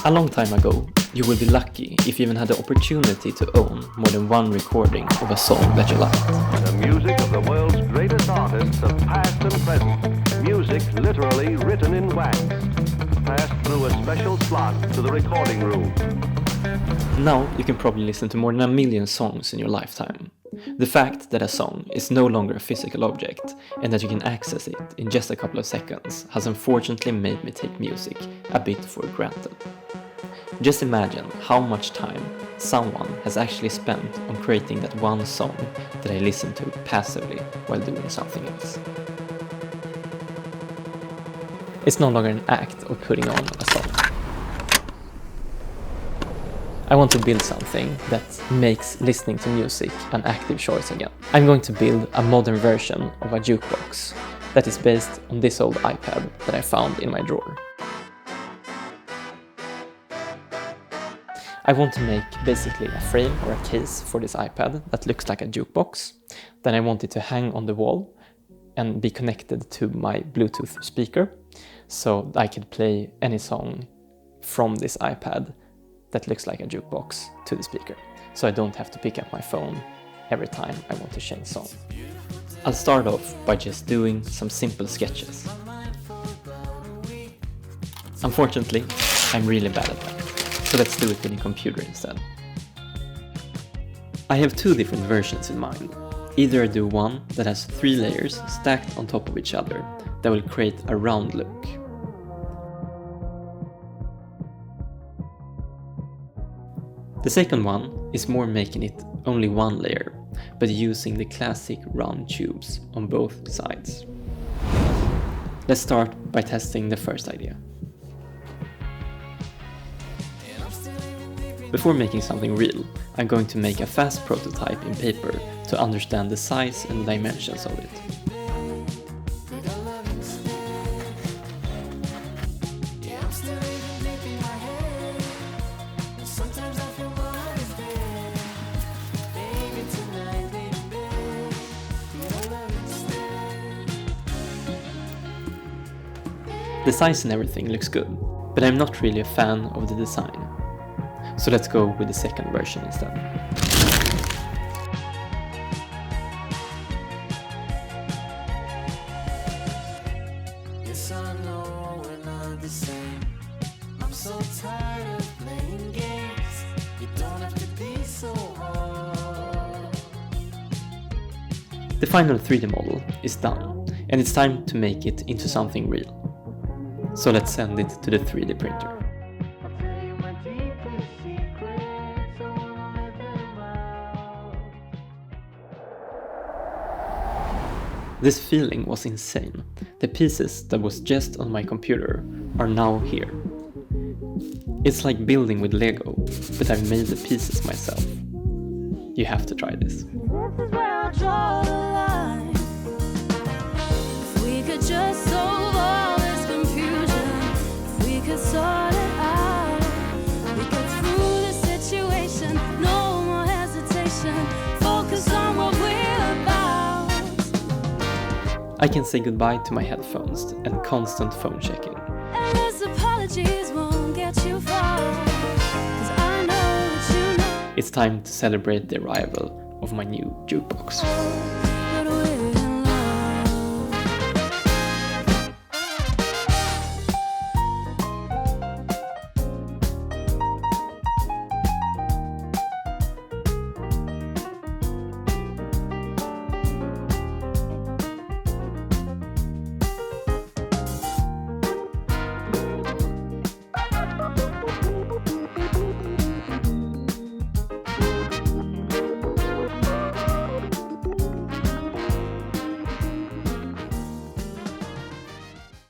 A long time ago, you will be lucky if you even had the opportunity to own more than one recording of a song that you liked. The music of the world's greatest artists of past and present. Music literally written in wax. Passed through a special slot to the recording room. Now you can probably listen to more than 1 million songs in your lifetime. The fact that a song is no longer a physical object and that you can access it in just a couple of seconds has unfortunately made me take music a bit for granted. Just imagine how much time someone has actually spent on creating that one song that I listen to passively while doing something else. It's no longer an act of putting on a song. I want to build something that makes listening to music an active choice again. I'm going to build a modern version of a jukebox that is based on this old iPad that I found in my drawer. I want to make basically a frame or a case for this iPad that looks like a jukebox. Then I want it to hang on the wall and be connected to my Bluetooth speaker so I could play any song from this iPad that looks like a jukebox to the speaker, so I don't have to pick up my phone every time I want to change song. I'll start off by just doing some simple sketches. Unfortunately, I'm really bad at that, so let's do it with a computer instead. I have two different versions in mind. Either I do one that has 3 layers stacked on top of each other that will create a round look. The second one is more making it only one layer, but using the classic round tubes on both sides. Let's start by testing the first idea. Before making something real, I'm going to make a fast prototype in paper to understand the size and dimensions of it. The size and everything looks good, but I'm not really a fan of the design. So let's go with the second version instead. Yes, I know we're not the same. I'm so tired of playing games. You don't have to be so hard. The final 3D model is done, and it's time to make it into something real. So let's send it to the 3D printer. This feeling was insane. The pieces that was just on my computer are now here. It's like building with Lego, but I've made the pieces myself. You have to try this. This is where I draw the line. If we could just solve all this confusion, if we could sort it out, we get through the situation, no more hesitation, focus on what we're about. I can say goodbye to my headphones and constant phone checking. And these apologies won't get you far, 'cause I know that you know. It's time to celebrate the arrival of my new jukebox.